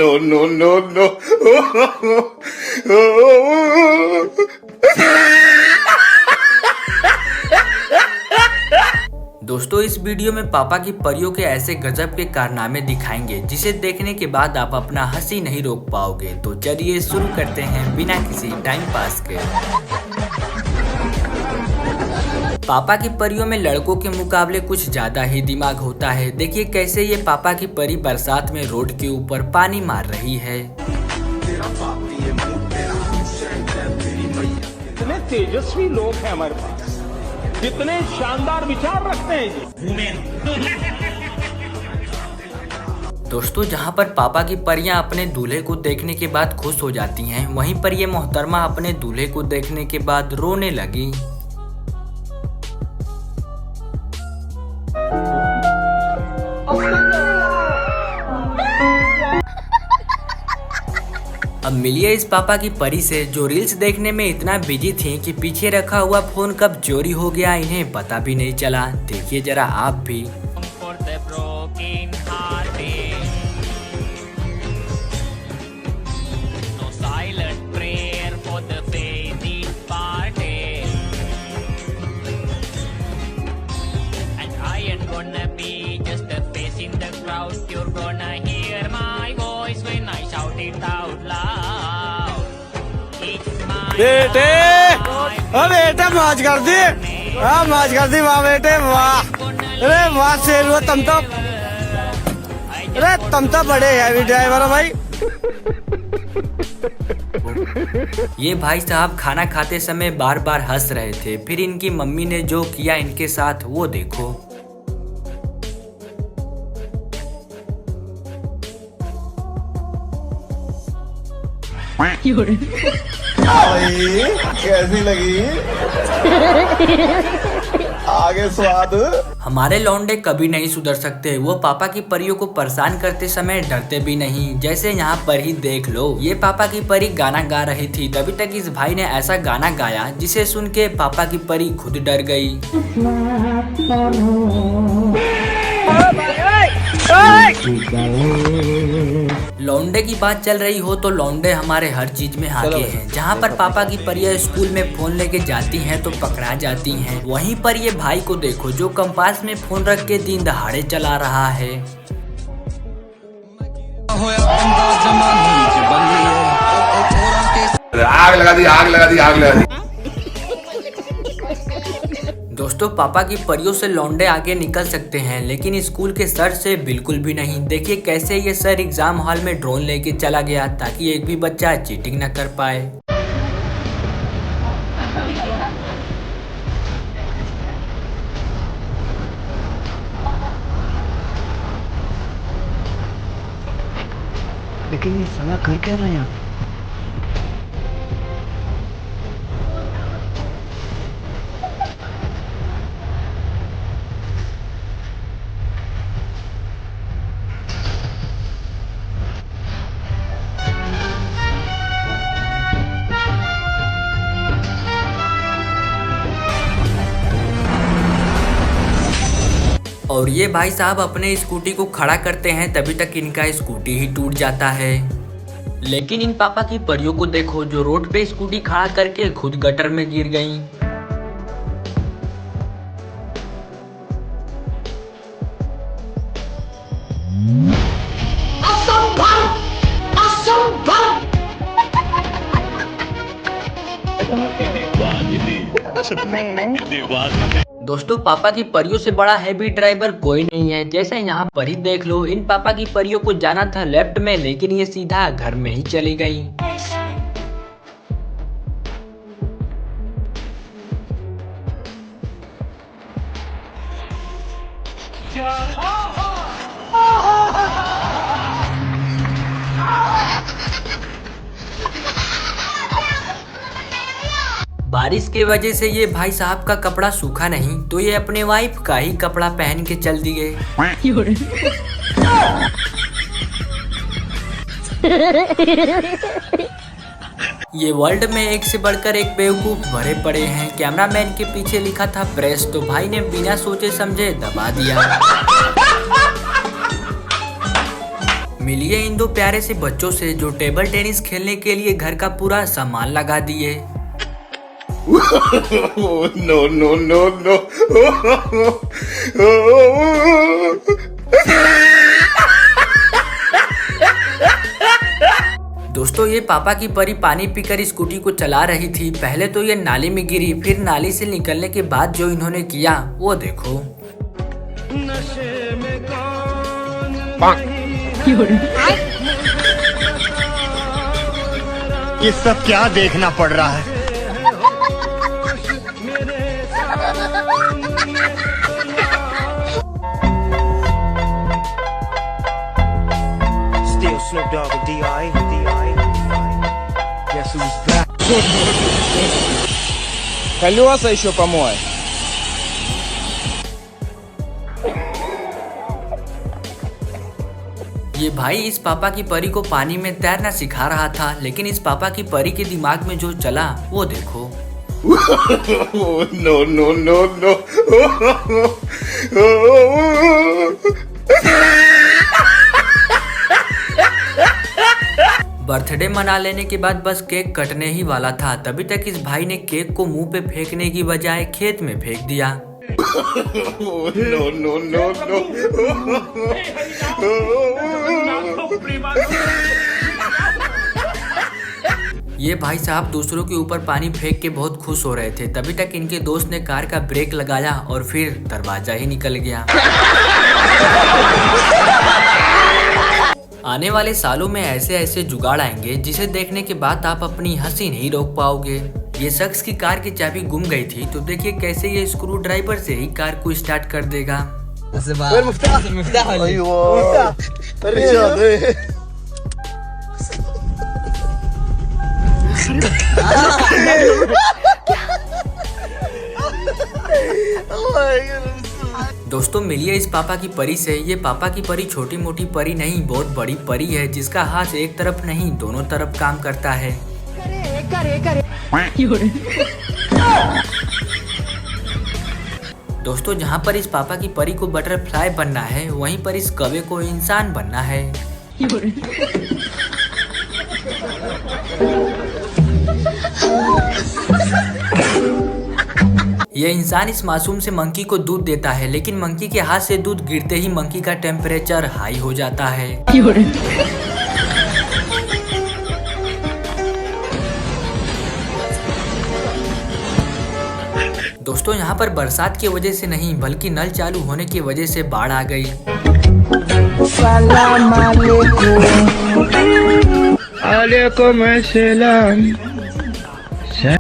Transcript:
No, no, no, no. दोस्तों इस video में पापा की परियों के ऐसे गजब के कारनामे दिखाएंगे जिसे देखने के बाद आप अपना हंसी नहीं रोक पाओगे। तो चलिए शुरू करते हैं बिना किसी टाइम पास के। पापा की परियों में लड़कों के मुकाबले कुछ ज्यादा ही दिमाग होता है। देखिए कैसे ये पापा की परी बरसात में रोड के ऊपर पानी मार रही है। इतने तेजस्वी लोग हैं हमारे पास, कितने शानदार विचार रखते हैं। दोस्तों जहां पर पापा की परियां अपने दूल्हे को देखने के बाद खुश हो जाती हैं, वहीं पर ये मोहतरमा अपने दूल्हे को देखने के बाद रोने लगी। अब मिलिए इस पापा की परी से जो रील्स देखने में इतना बिजी थी कि पीछे रखा हुआ फोन कब चोरी हो गया इन्हें पता भी नहीं चला। देखिए जरा आप भी। बेटे बेटे मौज कर दी, मौज कर दी, वाह बेटे वाह। अरे वाह शेर हुआ तुम तो, अरे तुम तो बड़े हैवी ड्राइवर हो भाई। ये भाई साहब खाना खाते समय बार बार हंस रहे थे, फिर इनकी मम्मी ने जो किया इनके साथ वो देखो। कैसी लगी? आगे स्वाद। हमारे लौंडे कभी नहीं सुधर सकते। वो पापा की परियों को परेशान करते समय डरते भी नहीं। जैसे यहाँ पर ही देख लो, ये पापा की परी गाना गा रही थी, तभी तक इस भाई ने ऐसा गाना गाया जिसे सुन के पापा की परी खुद डर गई। लौंडे की बात चल रही हो तो लौंडे हमारे हर चीज में आगे हैं। जहाँ पर पापा की परियां स्कूल में फोन लेके जाती हैं तो पकड़ा जाती हैं, वहीं पर ये भाई को देखो जो कंपास में फोन रख के दिन दहाड़े चला रहा है। आग लगा दी, आग लगा दी, आग लगा दी। दोस्तों पापा की परियों से लौंडे आगे निकल सकते हैं लेकिन स्कूल के सर से बिल्कुल भी नहीं। देखिए कैसे ये सर एग्जाम हॉल में ड्रोन लेके चला गया ताकि एक भी बच्चा चीटिंग न कर पाए। लेकिन ये साला कर क्या रहा है यहाँ? और ये भाई साहब अपने स्कूटी को खड़ा करते हैं तभी तक इनका स्कूटी ही टूट जाता है। लेकिन इन पापा की परियों को देखो जो रोड पे स्कूटी खड़ा करके खुद गटर में गिर गईं। दोस्तों पापा की परियों से बड़ा हैवी ड्राइवर कोई नहीं है। जैसे यहाँ पर ही देख लो, इन पापा की परियों को जाना था लेफ्ट में लेकिन ये सीधा घर में ही चली गई। बारिश के वजह से ये भाई साहब का कपड़ा सूखा नहीं तो ये अपने वाइफ का ही कपड़ा पहन के चल दिए। ये वर्ल्ड में एक से बढ़कर एक बेवकूफ भरे पड़े हैं। कैमरामैन के पीछे लिखा था प्रेस तो भाई ने बिना सोचे समझे दबा दिया। मिलिए इन दो प्यारे से बच्चों से जो टेबल टेनिस खेलने के लिए घर का पूरा सामान लगा दिए। No no no no. दोस्तों ये पापा की परी पानी पीकर स्कूटी को चला रही थी। पहले तो ये नाली में गिरी, फिर नाली से निकलने के बाद जो इन्होंने किया वो देखो। ये सब क्या देखना पड़ रहा है। Still Snoop Dogg and D.I. Guess who's back? Колеса еще помой. ये भाई इस पापा की परी को पानी में तैरना सिखा रहा था, लेकिन इस पापा की परी के दिमाग में जो चला वो देखो। No no no no. Birthday मना लेने के बाद बस केक कटने ही वाला था, तभी तक इस भाई ने केक को मुंह पे फेंकने की बजाय खेत में फेंक दिया। No no no no. ये भाई साहब दूसरों के ऊपर पानी फेंक के बहुत खुश हो रहे थे, तभी तक इनके दोस्त ने कार का ब्रेक लगाया और फिर दरवाजा ही निकल गया। आने वाले सालों में ऐसे ऐसे जुगाड़ आएंगे जिसे देखने के बाद आप अपनी हंसी नहीं रोक पाओगे। ये शख्स की कार की चाबी गुम गई थी, तो देखिए कैसे ये स्क्रू ड्राइवर से ही कार को स्टार्ट कर देगा। दोस्तों मिलिए इस पापा की परी से। ये पापा की परी छोटी मोटी परी नहीं, बहुत बड़ी परी है जिसका हाथ एक तरफ नहीं दोनों तरफ काम करता है। दोस्तों जहाँ पर इस पापा की परी को बटरफ्लाई बनना है, वहीं पर इस कौवे को इंसान बनना है। ये इंसान इस मासूम से मंकी को दूध देता है, लेकिन मंकी के हाथ से दूध गिरते ही मंकी का टेम्परेचर हाई हो जाता है। दोस्तों यहाँ पर बरसात की वजह से नहीं बल्कि नल चालू होने की वजह से बाढ़ आ गई। सलाम अलैकुम।